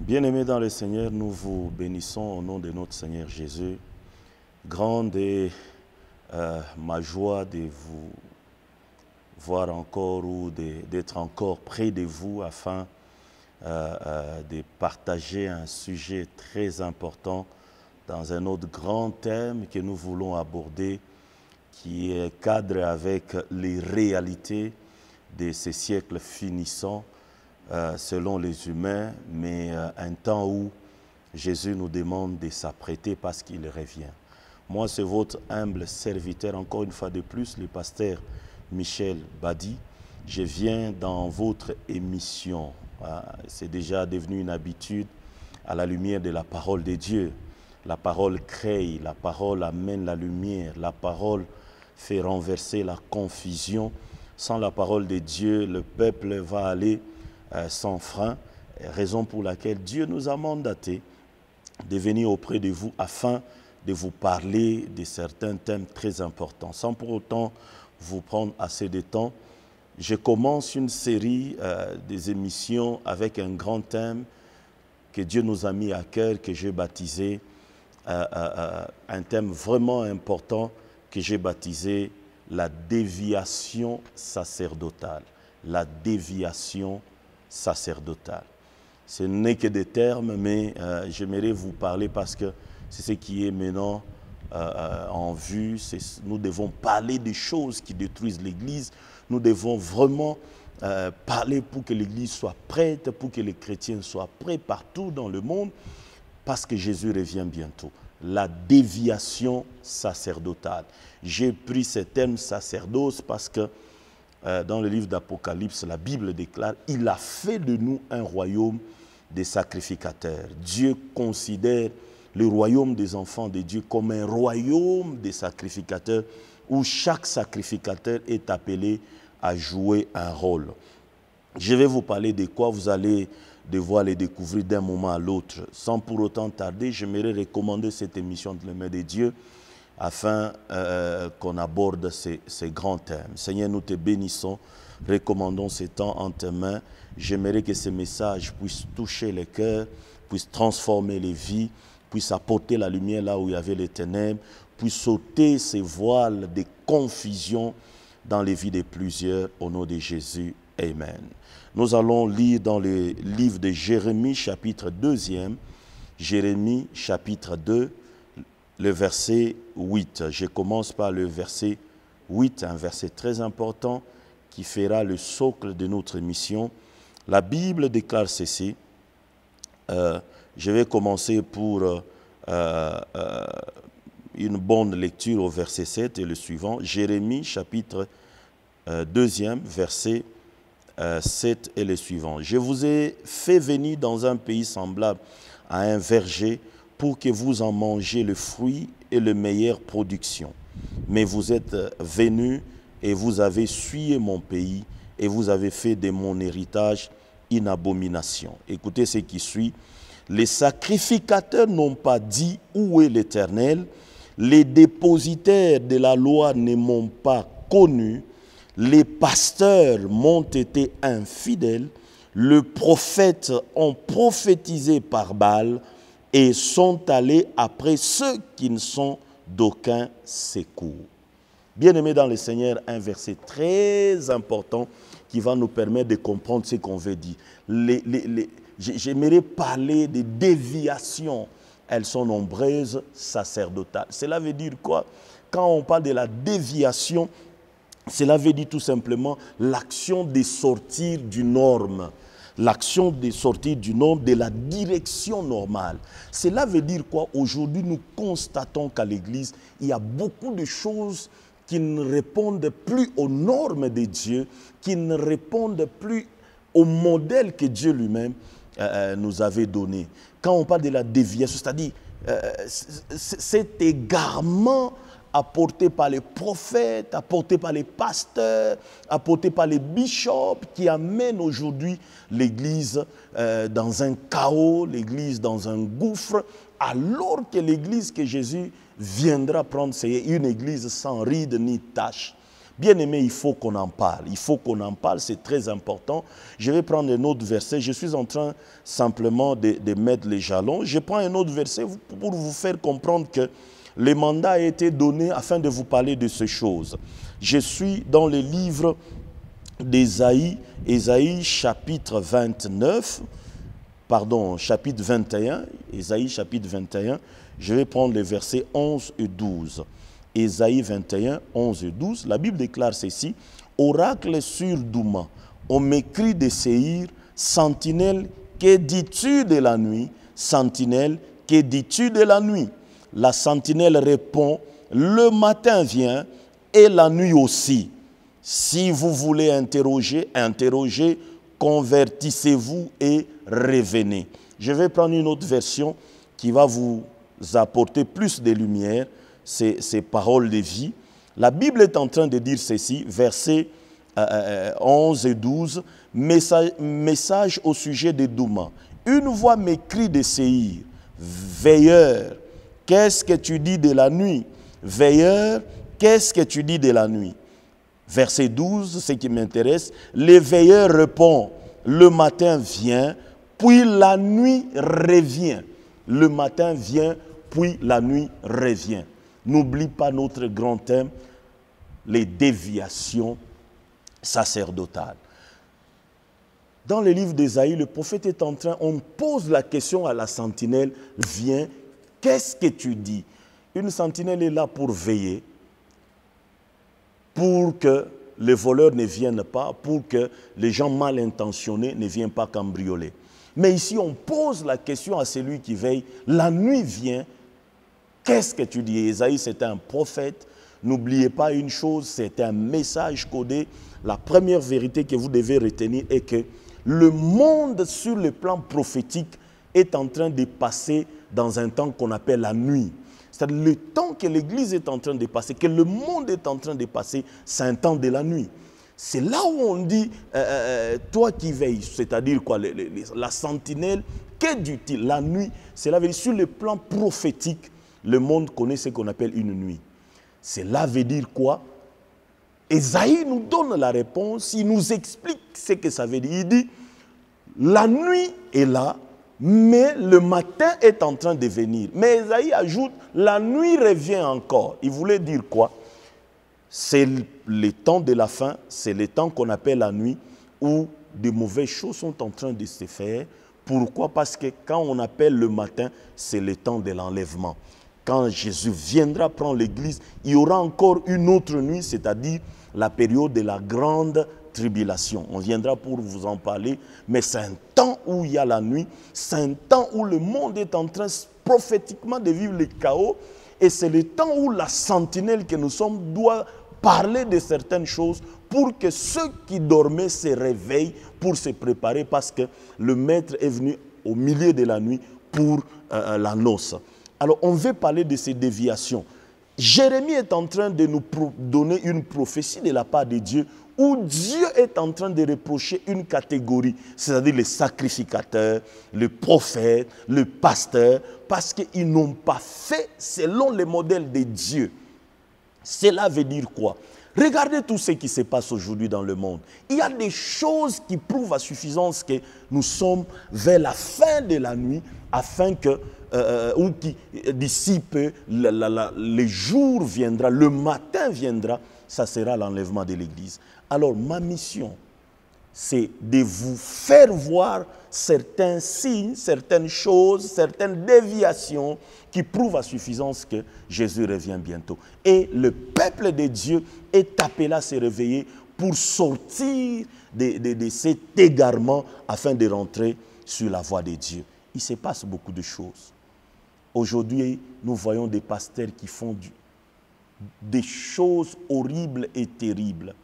Bien-aimés dans le Seigneur, nous vous bénissons au nom de notre Seigneur Jésus. Grande est ma joie de vous voir encore ou d'être encore près de vous afin de partager un sujet très important dans un autre grand thème que nous voulons aborder qui est cadre avec les réalités de ces siècles finissants selon les humains, mais un temps où Jésus nous demande de s'apprêter parce qu'il revient. Moi, c'est votre humble serviteur, encore une fois de plus, le pasteur Michel Badi. Je viens dans votre émission. C'est déjà devenu une habitude à la lumière de la parole de Dieu. La parole crée, la parole amène la lumière, la parole fait renverser la confusion. Sans la parole de Dieu, le peuple va aller sans frein, raison pour laquelle Dieu nous a mandatés de venir auprès de vous afin de vous parler de certains thèmes très importants. Sans pour autant vous prendre assez de temps, je commence une série des émissions avec un grand thème que Dieu nous a mis à cœur, que j'ai baptisé, un thème vraiment important que j'ai baptisé la déviation sacerdotale. La déviation sacerdotale. Ce n'est que des termes, mais j'aimerais vous parler parce que c'est ce qui est maintenant en vue. Nous devons parler des choses qui détruisent l'Église. Nous devons vraiment parler pour que l'Église soit prête, pour que les chrétiens soient prêts partout dans le monde, parce que Jésus revient bientôt. La déviation sacerdotale. J'ai pris ce terme sacerdoce parce que dans le livre d'Apocalypse, la Bible déclare « Il a fait de nous un royaume des sacrificateurs ». Dieu considère le royaume des enfants de Dieu comme un royaume des sacrificateurs où chaque sacrificateur est appelé à jouer un rôle. Je vais vous parler de quoi vous allez devoir les découvrir d'un moment à l'autre. Sans pour autant tarder, j'aimerais recommander cette émission de la main de Dieu afin qu'on aborde ces grands thèmes. Seigneur, nous te bénissons, recommandons ces temps en tes mains. J'aimerais que ces messages puissent toucher les cœurs, puissent transformer les vies, puissent apporter la lumière là où il y avait les ténèbres, puissent ôter ces voiles de confusion dans les vies de plusieurs, au nom de Jésus. Amen. Nous allons lire dans le livre de Jérémie, chapitre 2e, Jérémie, chapitre 2, le verset 8. Je commence par le verset 8, un verset très important qui fera le socle de notre mission. La Bible déclare ceci. Je vais commencer pour une bonne lecture au verset 7 et le suivant. Jérémie, chapitre 2e, verset 7 et le suivant. « Je vous ai fait venir dans un pays semblable à un verger pour que vous en mangez le fruit et la meilleure production. Mais vous êtes venus et vous avez souillé mon pays et vous avez fait de mon héritage une abomination. » Écoutez ce qui suit. « Les sacrificateurs n'ont pas dit où est l'Éternel, les dépositaires de la loi ne m'ont pas connu, les pasteurs m'ont été infidèles, les prophètes ont prophétisé par Baal et sont allés après ceux qui ne sont d'aucun secours. » Bien-aimés dans le Seigneur, un verset très important qui va nous permettre de comprendre ce qu'on veut dire. J'aimerais parler des déviations. Elles sont nombreuses, sacerdotales. Cela veut dire quoi? Quand on parle de la déviation, cela veut dire tout simplement l'action de sortir du norme. L'action de sortir du norme, de la direction normale. Cela veut dire quoi? Aujourd'hui, nous constatons qu'à l'Église, il y a beaucoup de choses qui ne répondent plus aux normes de Dieu, qui ne répondent plus au modèle que Dieu lui-même nous avait donné. Quand on parle de la déviation, c'est-à-dire cet égarement apporté par les prophètes, apporté par les pasteurs, apporté par les bishops qui amènent aujourd'hui l'Église dans un chaos, l'Église dans un gouffre, alors que l'Église que Jésus viendra prendre, c'est une Église sans ride ni tache. Bien aimé, il faut qu'on en parle. Il faut qu'on en parle, c'est très important. Je vais prendre un autre verset. Je suis en train simplement de mettre les jalons. Je prends un autre verset pour vous faire comprendre que le mandat a été donné afin de vous parler de ces choses. Je suis dans le livre d'Ésaïe, Ésaïe chapitre 29, pardon, chapitre 21, Ésaïe chapitre 21, je vais prendre les versets 11 et 12. Ésaïe 21, 11 et 12, la Bible déclare ceci, « Oracle sur Douma, on m'écrit de Séhir, sentinelle, que dis-tu de la nuit? Sentinelle, que dis-tu de la nuit ?» La sentinelle répond, « Le matin vient et la nuit aussi. Si vous voulez interroger, interrogez, convertissez-vous et revenez. » Je vais prendre une autre version qui va vous apporter plus de lumière, ces paroles de vie. La Bible est en train de dire ceci, versets 11 et 12, message au sujet de Douma. Une voix m'écrit de Séhir, veilleur, qu'est-ce que tu dis de la nuit? Veilleur, qu'est-ce que tu dis de la nuit? Verset 12, ce qui m'intéresse, le veilleur répond, le matin vient, puis la nuit revient. Le matin vient, puis la nuit revient. N'oublie pas notre grand thème, les déviations sacerdotales. Dans le livre d'Ésaïe, le prophète est en train, on pose la question à la sentinelle, viens, qu'est-ce que tu dis? Une sentinelle est là pour veiller, pour que les voleurs ne viennent pas, pour que les gens mal intentionnés ne viennent pas cambrioler. Mais ici, on pose la question à celui qui veille, la nuit vient, qu'est-ce que tu dis? Ésaïe, c'est un prophète. N'oubliez pas une chose, c'est un message codé. La première vérité que vous devez retenir est que le monde sur le plan prophétique est en train de passer dans un temps qu'on appelle la nuit. C'est-à-dire le temps que l'Église est en train de passer, que le monde est en train de passer, c'est un temps de la nuit. C'est là où on dit, toi qui veilles, c'est-à-dire quoi, la sentinelle, que dit-il? La nuit, cela veut dire sur le plan prophétique, le monde connaît ce qu'on appelle une nuit. Cela veut dire quoi? Ésaïe nous donne la réponse, il nous explique ce que ça veut dire. Il dit, la nuit est là, mais le matin est en train de venir. Mais Ésaïe ajoute, la nuit revient encore. Il voulait dire quoi? C'est le temps de la fin, c'est le temps qu'on appelle la nuit, où de mauvaises choses sont en train de se faire. Pourquoi? Parce que quand on appelle le matin, c'est le temps de l'enlèvement. Quand Jésus viendra prendre l'Église, il y aura encore une autre nuit, c'est-à-dire la période de la grande tribulation. On viendra pour vous en parler, mais c'est un temps où il y a la nuit, c'est un temps où le monde est en train prophétiquement de vivre le chaos, et c'est le temps où la sentinelle que nous sommes doit parler de certaines choses pour que ceux qui dormaient se réveillent pour se préparer, parce que le Maître est venu au milieu de la nuit pour la noce. Alors, on veut parler de ces déviations. Jérémie est en train de nous donner une prophétie de la part de Dieu où Dieu est en train de reprocher une catégorie, c'est-à-dire les sacrificateurs, le prophète, le pasteur, parce qu'ils n'ont pas fait selon le modèle de Dieu. Cela veut dire quoi? Regardez tout ce qui se passe aujourd'hui dans le monde. Il y a des choses qui prouvent à suffisance que nous sommes vers la fin de la nuit, afin que, ou qui d'ici peu, le jour viendra, le matin viendra, ça sera l'enlèvement de l'Église. Alors ma mission, c'est de vous faire voir certains signes, certaines choses, certaines déviations qui prouvent à suffisance que Jésus revient bientôt. Et le peuple de Dieu est appelé à se réveiller pour sortir de cet égarement afin de rentrer sur la voie de Dieu. Il se passe beaucoup de choses. Aujourd'hui, nous voyons des pasteurs qui font des choses horribles et terribles.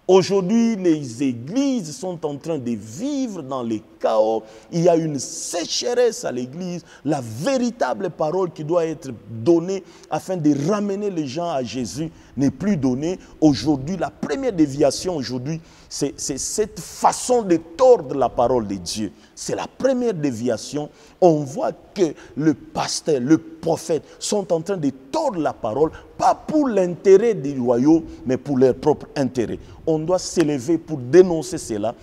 Aujourd'hui, les églises sont en train de vivre dans le chaos. Il y a une sécheresse à l'église. La véritable parole qui doit être donnée afin de ramener les gens à Jésus n'est plus donnée. Aujourd'hui, la première déviation aujourd'hui, c'est cette façon de tordre la parole de Dieu. C'est la première déviation. On voit que le pasteur, le prophète sont en train de tordent la parole, pas pour l'intérêt du royaume, mais pour leur propre intérêt. On doit s'élever pour dénoncer cela.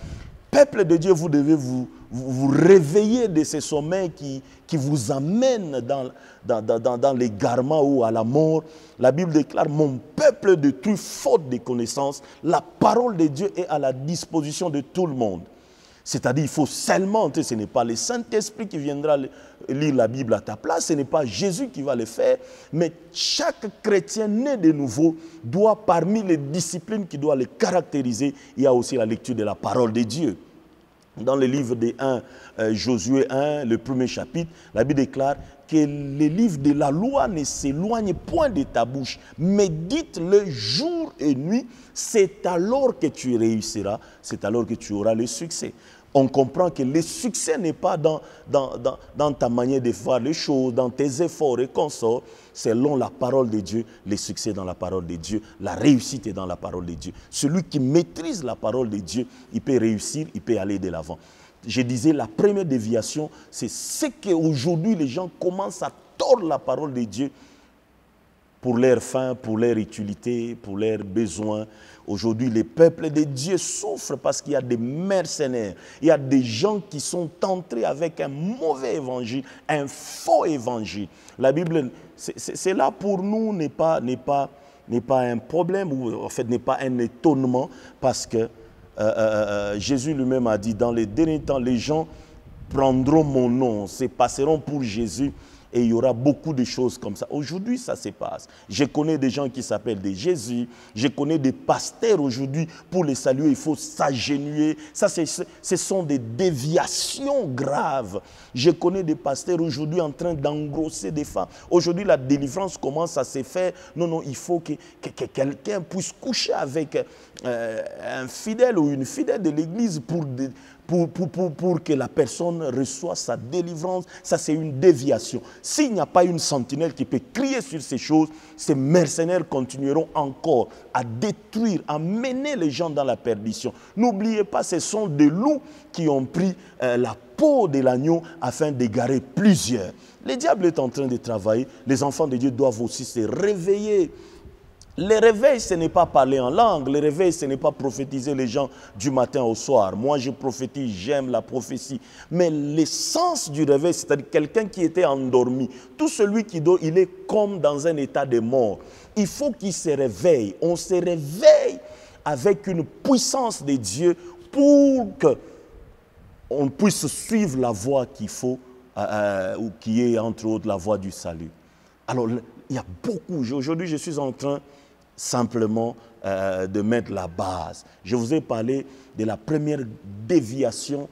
Peuple de Dieu, vous devez vous réveiller de ces sommeils qui vous amènent dans l'égarement ou à la mort. La Bible déclare, mon peuple détruit faute de connaissances. La parole de Dieu est à la disposition de tout le monde. C'est-à-dire, il faut seulement, ce n'est pas le Saint-Esprit qui viendra lire la Bible à ta place, ce n'est pas Jésus qui va le faire, mais chaque chrétien né de nouveau doit, parmi les disciplines qui doivent le caractériser, il y a aussi la lecture de la parole de Dieu. Dans le livre de Josué 1, le premier chapitre, la Bible déclare que les livres de la loi ne s'éloignent point de ta bouche. Médite-le jour et nuit, c'est alors que tu réussiras, c'est alors que tu auras le succès. On comprend que le succès n'est pas dans ta manière de voir les choses, dans tes efforts et consorts. Selon la parole de Dieu, le succès dans la parole de Dieu, la réussite est dans la parole de Dieu. Celui qui maîtrise la parole de Dieu, il peut réussir, il peut aller de l'avant. Je disais, la première déviation, c'est ce qu'aujourd'hui les gens commencent à tordre la parole de Dieu pour leur fin, pour leur utilité, pour leurs besoins. Aujourd'hui, les peuples de Dieu souffrent parce qu'il y a des mercenaires. Il y a des gens qui sont entrés avec un mauvais évangile, un faux évangile. La Bible, c'est là pour nous, n'est pas un problème, ou en fait n'est pas un étonnement, parce que Jésus lui-même a dit, dans les derniers temps, les gens prendront mon nom, se passeront pour Jésus, et il y aura beaucoup de choses comme ça. Aujourd'hui, ça se passe. Je connais des gens qui s'appellent des Jésus. Je connais des pasteurs aujourd'hui. Pour les saluer, il faut s'agenouiller. Ça, ce sont des déviations graves. Je connais des pasteurs aujourd'hui en train d'engrosser des femmes. Aujourd'hui, la délivrance commence à se faire. Non, il faut que quelqu'un puisse coucher avec un fidèle ou une fidèle de l'église pour que la personne reçoive sa délivrance. Ça, c'est une déviation. S'il n'y a pas une sentinelle qui peut crier sur ces choses, ces mercenaires continueront encore à détruire, à mener les gens dans la perdition. N'oubliez pas, ce sont des loups qui ont pris la peau de l'agneau afin d'égarer plusieurs. Le diable est en train de travailler. Les enfants de Dieu doivent aussi se réveiller. Le réveil, ce n'est pas parler en langue. Le réveil, ce n'est pas prophétiser les gens du matin au soir. Moi, je prophétise, j'aime la prophétie. Mais l'essence du réveil, c'est-à-dire quelqu'un qui était endormi, tout celui qui dort, il est comme dans un état de mort. Il faut qu'il se réveille. On se réveille avec une puissance de Dieu pour qu'on puisse suivre la voie qu'il faut, ou qui est entre autres la voie du salut. Alors, il y a beaucoup. Aujourd'hui, je suis en train simplement de mettre la base. Je vous ai parlé de la première déviation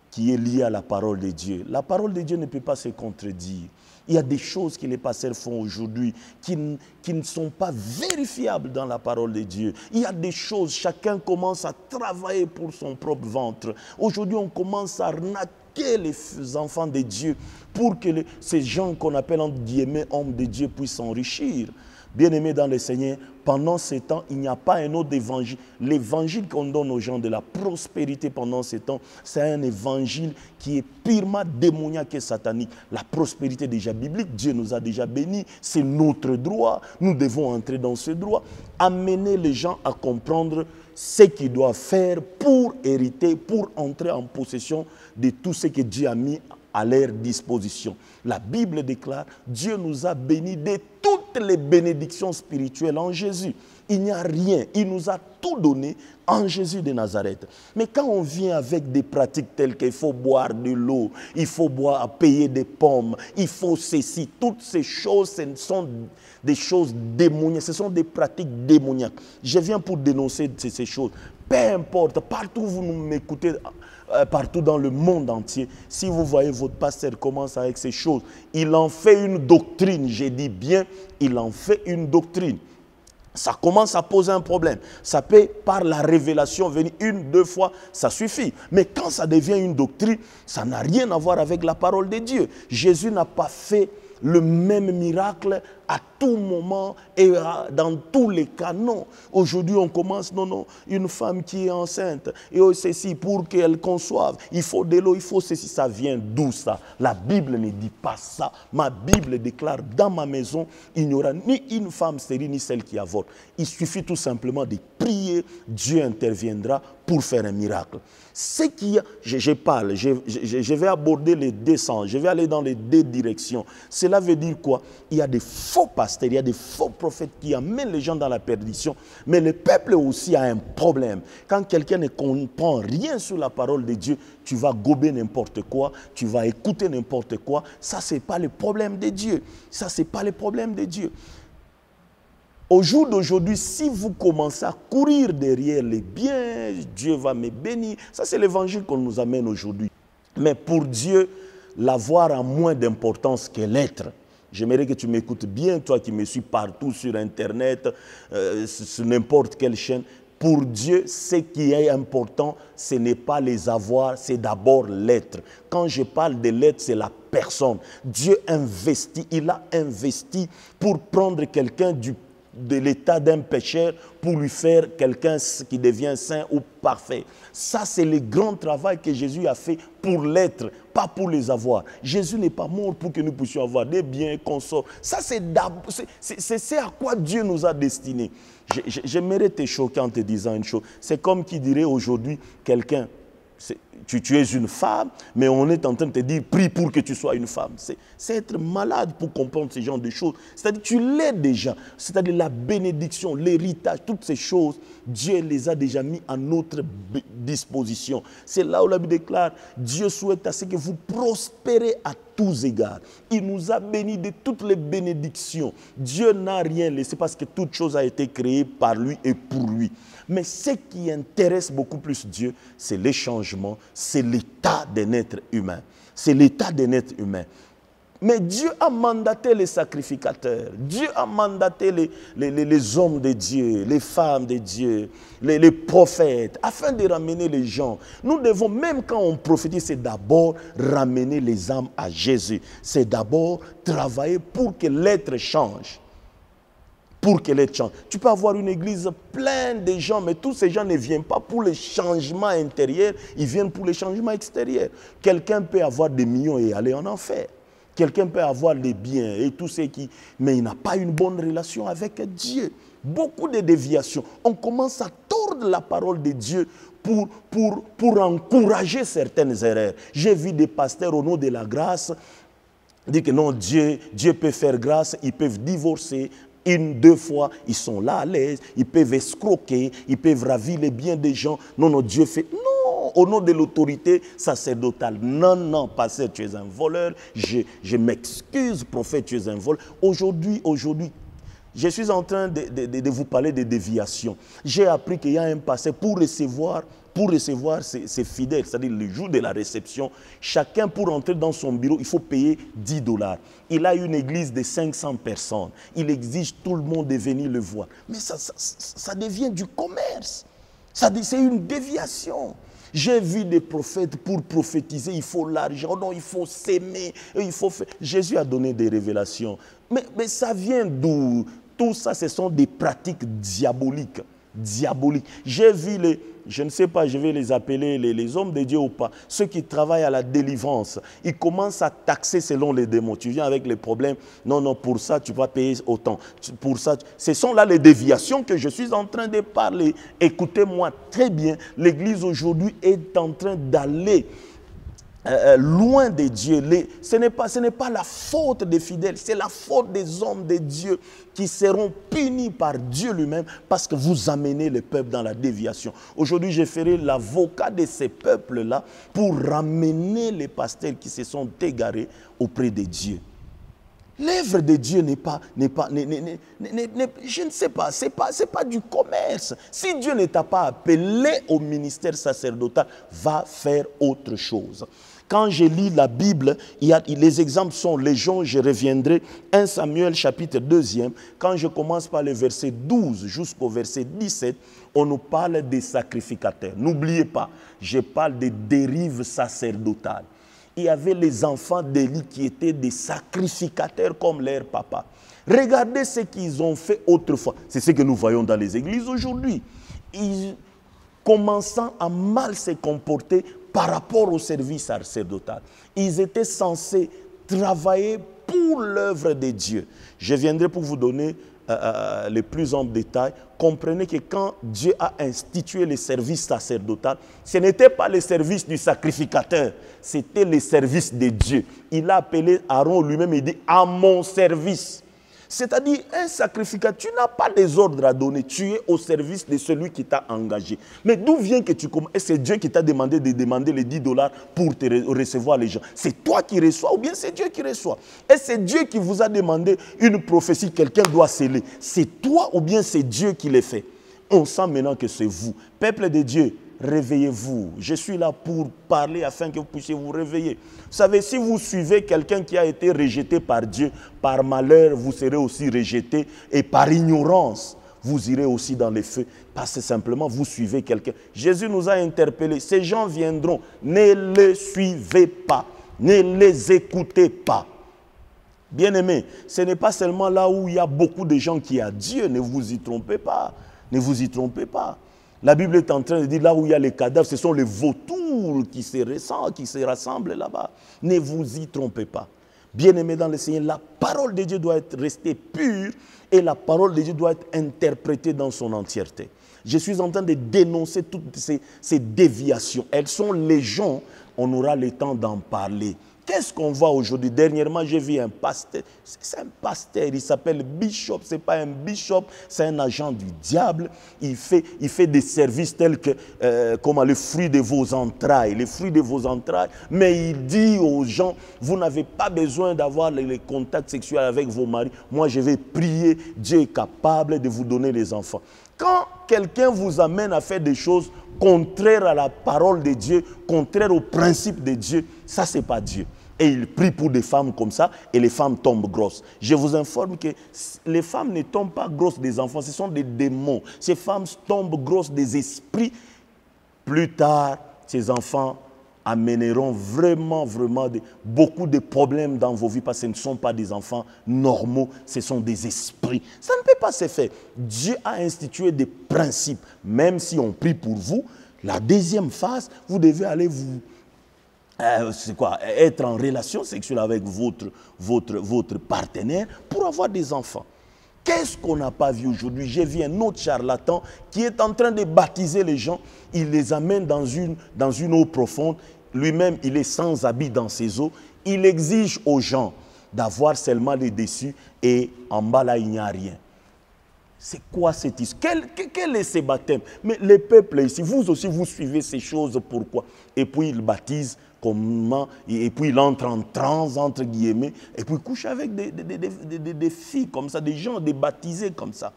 qui est liée à la parole de Dieu. La parole de Dieu ne peut pas se contredire. Il y a des choses que les pasteurs font aujourd'hui qui ne sont pas vérifiables dans la parole de Dieu. Il y a des choses, chacun commence à travailler pour son propre ventre. Aujourd'hui, on commence à arnaquer les enfants de Dieu pour que ces gens qu'on appelle entre guillemets hommes de Dieu puissent s'enrichir. Bien-aimés dans le Seigneur, pendant ces temps, il n'y a pas un autre évangile. L'évangile qu'on donne aux gens de la prospérité pendant ces temps, c'est un évangile qui est purement démoniaque et satanique. La prospérité déjà biblique, Dieu nous a déjà bénis, c'est notre droit. Nous devons entrer dans ce droit. Amener les gens à comprendre ce qu'ils doivent faire pour hériter, pour entrer en possession de tout ce que Dieu a mis à leur disposition. La Bible déclare, Dieu nous a bénis de toutes les bénédictions spirituelles en Jésus. Il n'y a rien, il nous a tout donné en Jésus de Nazareth. Mais quand on vient avec des pratiques telles qu'il faut boire de l'eau, il faut payer des pommes, il faut ceci, toutes ces choses, ce sont des choses démoniaques, ce sont des pratiques démoniaques. Je viens pour dénoncer ces choses. Peu importe, partout où vous m'écoutez, partout dans le monde entier, si vous voyez votre pasteur commence avec ces choses, il en fait une doctrine, j'ai dit bien, il en fait une doctrine. Ça commence à poser un problème. Ça peut, par la révélation, venir une, deux fois, ça suffit. Mais quand ça devient une doctrine, ça n'a rien à voir avec la parole de Dieu. Jésus n'a pas fait le même miracle à tout moment et dans tous les cas. Non. Aujourd'hui, on commence, non, une femme qui est enceinte, et ceci, pour qu'elle conçoive, il faut de l'eau, il faut ceci. Ça vient d'où ça? La Bible ne dit pas ça. Ma Bible déclare, dans ma maison, il n'y aura ni une femme stérile, ni celle qui avorte. Il suffit tout simplement de prier, Dieu interviendra pour faire un miracle. Ce qui, je parle, je vais aborder les deux sens, je vais aller dans les deux directions. Cela veut dire quoi? Il y a des faux pasteurs, il y a des faux prophètes qui amènent les gens dans la perdition, mais le peuple aussi a un problème. Quand quelqu'un ne comprend rien sur la parole de Dieu, tu vas gober n'importe quoi, tu vas écouter n'importe quoi. Ça, ce n'est pas le problème de Dieu. Ça, ce n'est pas le problème de Dieu. Au jour d'aujourd'hui, si vous commencez à courir derrière les biens, Dieu va me bénir. Ça, c'est l'évangile qu'on nous amène aujourd'hui. Mais pour Dieu, l'avoir a moins d'importance que l'être. J'aimerais que tu m'écoutes bien, toi qui me suis partout sur Internet, sur n'importe quelle chaîne. Pour Dieu, ce qui est important, ce n'est pas les avoirs, c'est d'abord l'être. Quand je parle de l'être, c'est la personne. Dieu investit, il a investi pour prendre quelqu'un de l'état d'un pécheur pour lui faire quelqu'un qui devient saint ou parfait. Ça, c'est le grand travail que Jésus a fait pour l'être, pas pour les avoir. Jésus n'est pas mort pour que nous puissions avoir des biens, consorts. Ça, c'est à quoi Dieu nous a destinés. J'aimerais te choquer en te disant une chose. C'est comme qui dirait aujourd'hui quelqu'un, tu es une femme, mais on est en train de te dire, prie pour que tu sois une femme. C'est être malade pour comprendre ce genre de choses. C'est-à-dire, tu l'es déjà. C'est-à-dire la bénédiction, l'héritage, toutes ces choses, Dieu les a déjà mis à notre disposition. C'est là où la Bible déclare, Dieu souhaite à ce que vous prospérez à tous égards. Il nous a bénis de toutes les bénédictions. Dieu n'a rien laissé parce que toute chose a été créée par lui et pour lui. Mais ce qui intéresse beaucoup plus Dieu, c'est les changements, c'est l'état d'un être humain. C'est l'état d'un être humain. Mais Dieu a mandaté les sacrificateurs, Dieu a mandaté les hommes de Dieu, les femmes de Dieu, les prophètes, afin de ramener les gens. Nous devons, même quand on prophétise, c'est d'abord ramener les âmes à Jésus. C'est d'abord travailler pour que l'être change. Pour que l'être change. Tu peux avoir une église pleine de gens, mais tous ces gens ne viennent pas pour les changements intérieurs, ils viennent pour les changements extérieurs. Quelqu'un peut avoir des millions et aller en enfer. Quelqu'un peut avoir des biens et tout ce qui... Mais il n'a pas une bonne relation avec Dieu. Beaucoup de déviations. On commence à tordre la parole de Dieu pour encourager certaines erreurs. J'ai vu des pasteurs au nom de la grâce dire que non, Dieu peut faire grâce, ils peuvent divorcer. Une, deux fois, ils sont là à l'aise, ils peuvent escroquer, ils peuvent ravir les biens des gens. Non, non, Dieu fait... Non, au nom de l'autorité sacerdotale. Non, non, pasteur, tu es un voleur. Je m'excuse, prophète, tu es un voleur. Aujourd'hui, je suis en train de vous parler de déviation. J'ai appris qu'il y a un pasteur pour recevoir ses fidèles, c'est-à-dire le jour de la réception, chacun pour entrer dans son bureau, il faut payer $10. Il a une église de 500 personnes. Il exige tout le monde de venir le voir. Mais ça devient du commerce. C'est une déviation. J'ai vu des prophètes pour prophétiser, il faut l'argent, non, il faut s'aimer, il faut faire... Jésus a donné des révélations. Mais ça vient d'où? Tout ça, ce sont des pratiques diaboliques. J'ai vu je ne sais pas, je vais les appeler les hommes de Dieu ou pas, ceux qui travaillent à la délivrance, ils commencent à taxer selon les démons. Tu viens avec les problèmes, non, pour ça, tu vas payer autant. Pour ça, ce sont là les déviations que je suis en train de parler. Écoutez-moi très bien, l'Église aujourd'hui est en train d'aller loin de Dieu. Ce n'est pas la faute des fidèles, c'est la faute des hommes de Dieu qui seront punis par Dieu lui-même parce que vous amenez le peuple dans la déviation. Aujourd'hui, je ferai l'avocat de ces peuples-là pour ramener les pasteurs qui se sont égarés auprès de Dieu. L'œuvre de Dieu je ne sais pas, c'est pas du commerce. Si Dieu ne t'a pas appelé au ministère sacerdotal, va faire autre chose. Quand je lis la Bible, les exemples sont légion, je reviendrai. 1 Samuel chapitre 2, quand je commence par le verset 12 jusqu'au verset 17, on nous parle des sacrificateurs. N'oubliez pas, je parle des dérives sacerdotales. il y avait les enfants d'Élie qui étaient des sacrificateurs comme leur papa. Regardez ce qu'ils ont fait autrefois. C'est ce que nous voyons dans les églises aujourd'hui. Ils commençant à mal se comporter par rapport au service sacerdotal. Ils étaient censés travailler pour l'œuvre de Dieu. Je viendrai pour vous donner les plus amples détails. Comprenez que quand Dieu a institué le service sacerdotal, ce n'était pas le service du sacrificateur, c'était le service de Dieu. Il a appelé Aaron lui-même et dit « à mon service ». C'est-à-dire, un sacrificateur, tu n'as pas des ordres à donner, tu es au service de celui qui t'a engagé. Mais d'où vient que tu commences? Et c'est Dieu qui t'a demandé de demander les $10 pour te recevoir les gens. C'est toi qui reçois ou bien c'est Dieu qui reçoit? Et c'est Dieu qui vous a demandé une prophétie, quelqu'un doit sceller. C'est toi ou bien c'est Dieu qui le fait? On sent maintenant que c'est vous. Peuple de Dieu, réveillez-vous. Je suis là pour parler afin que vous puissiez vous réveiller. Vous savez, si vous suivez quelqu'un qui a été rejeté par Dieu, par malheur, vous serez aussi rejeté. Et par ignorance, vous irez aussi dans les feux. Parce que simplement, vous suivez quelqu'un. Jésus nous a interpellés. Ces gens viendront. Ne les suivez pas. Ne les écoutez pas. Bien-aimés, ce n'est pas seulement là où il y a beaucoup de gens qui ont Dieu. Ne vous y trompez pas. Ne vous y trompez pas. La Bible est en train de dire là où il y a les cadavres, ce sont les vautours qui se rassemblent là-bas. Ne vous y trompez pas. Bien-aimés dans le Seigneur, la parole de Dieu doit être restée pure et la parole de Dieu doit être interprétée dans son entièreté. Je suis en train de dénoncer toutes ces déviations. Elles sont légion, on aura le temps d'en parler. Qu'est-ce qu'on voit aujourd'hui? Dernièrement, j'ai vu un pasteur. C'est un pasteur, il s'appelle Bishop. Ce n'est pas un bishop, c'est un agent du diable. Il fait des services tels que comme le fruit de vos entrailles. Les fruits de vos entrailles. Mais il dit aux gens, vous n'avez pas besoin d'avoir les contacts sexuels avec vos maris. Moi, je vais prier. Dieu est capable de vous donner les enfants. Quand quelqu'un vous amène à faire des choses contraires à la parole de Dieu, contraires au principe de Dieu, ça, ce n'est pas Dieu. Et il prie pour des femmes comme ça, et les femmes tombent grosses. Je vous informe que les femmes ne tombent pas grosses des enfants, ce sont des démons. Ces femmes tombent grosses des esprits. Plus tard, ces enfants amèneront vraiment beaucoup de problèmes dans vos vies, parce que ce ne sont pas des enfants normaux, ce sont des esprits. Ça ne peut pas se faire. Dieu a institué des principes. Même si on prie pour vous, la deuxième phase, vous devez aller être en relation sexuelle avec votre partenaire pour avoir des enfants. Qu'est-ce qu'on n'a pas vu aujourd'hui? J'ai vu un autre charlatan qui est en train de baptiser les gens. Il les amène dans une eau profonde. Lui-même, il est sans habit dans ces eaux. Il exige aux gens d'avoir seulement les dessus et en bas là, il n'y a rien. C'est quoi cette histoire? Quel est ce baptême? Mais les peuples ici, vous aussi, vous suivez ces choses, pourquoi? Et puis il baptise comment? Et puis il entre en transe, entre guillemets, et puis il couche avec des filles comme ça, des gens, des baptisés comme ça.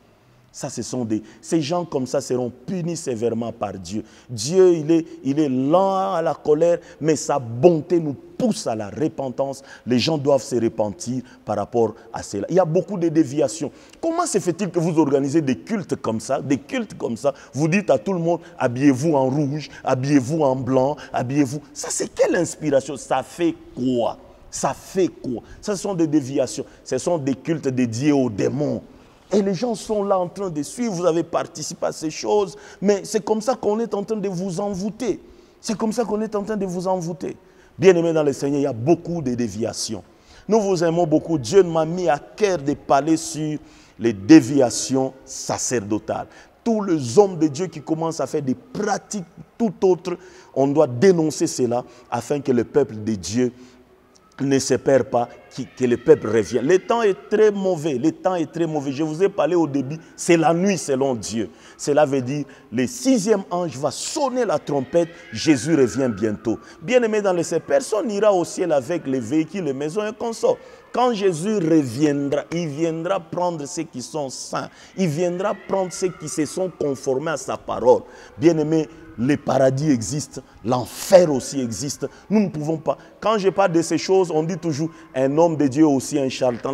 Ça, ces gens comme ça seront punis sévèrement par Dieu. Dieu, il est lent à la colère, mais sa bonté nous pousse à la repentance. Les gens doivent se repentir par rapport à cela. Il y a beaucoup de déviations. Comment se fait-il que vous organisez des cultes comme ça, vous dites à tout le monde, habillez-vous en rouge, habillez-vous en blanc, habillez-vous. Ça, c'est quelle inspiration? Ça fait quoi? Ça fait quoi? Ce sont des déviations. Ce sont des cultes dédiés aux démons. Et les gens sont là en train de suivre, vous avez participé à ces choses, mais c'est comme ça qu'on est en train de vous envoûter. C'est comme ça qu'on est en train de vous envoûter. Bien-aimés dans le Seigneur, il y a beaucoup de déviations. Nous vous aimons beaucoup. Dieu m'a mis à cœur de parler sur les déviations sacerdotales. Tous les hommes de Dieu qui commencent à faire des pratiques tout autres, on doit dénoncer cela afin que le peuple de Dieu ne se perd pas, que le peuple revienne. Le temps est très mauvais, Je vous ai parlé au début, c'est la nuit selon Dieu. Cela veut dire, le 6e ange va sonner la trompette, Jésus revient bientôt. Bien-aimé dans le ciel, personne n'ira au ciel avec les véhicules, les maisons et consorts. Quand Jésus reviendra, il viendra prendre ceux qui sont saints. Il viendra prendre ceux qui se sont conformés à sa parole. Bien-aimé, le paradis existe, l'enfer aussi existe. Nous ne pouvons pas. Quand je parle de ces choses, on dit toujours, un homme de Dieu aussi, un charlatan,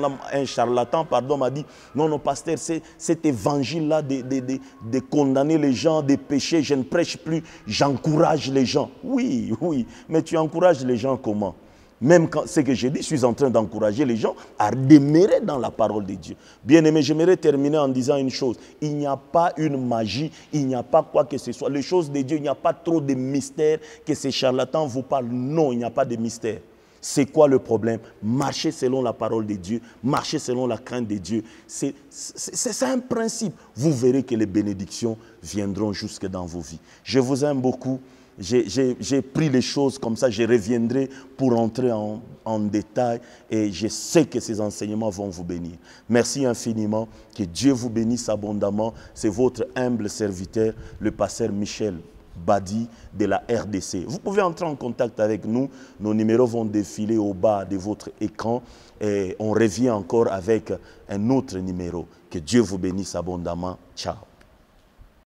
m'a dit, non, pasteur, cet évangile-là de condamner les gens, de pécher, je ne prêche plus, j'encourage les gens. Oui, mais tu encourages les gens comment? Même quand ce que j'ai dit, je suis en train d'encourager les gens à demeurer dans la parole de Dieu. Bien-aimé, j'aimerais terminer en disant une chose. Il n'y a pas une magie, il n'y a pas quoi que ce soit. Les choses de Dieu, il n'y a pas trop de mystères que ces charlatans vous parlent. Non, il n'y a pas de mystère. C'est quoi le problème? Marcher selon la parole de Dieu, marcher selon la crainte de Dieu. C'est un principe. Vous verrez que les bénédictions viendront jusque dans vos vies. Je vous aime beaucoup. J'ai pris les choses comme ça, je reviendrai pour entrer en détail et je sais que ces enseignements vont vous bénir. Merci infiniment, que Dieu vous bénisse abondamment. C'est votre humble serviteur, le pasteur Michel Badi de la RDC. Vous pouvez entrer en contact avec nous. Nos numéros vont défiler au bas de votre écran et on revient encore avec un autre numéro. Que Dieu vous bénisse abondamment. Ciao.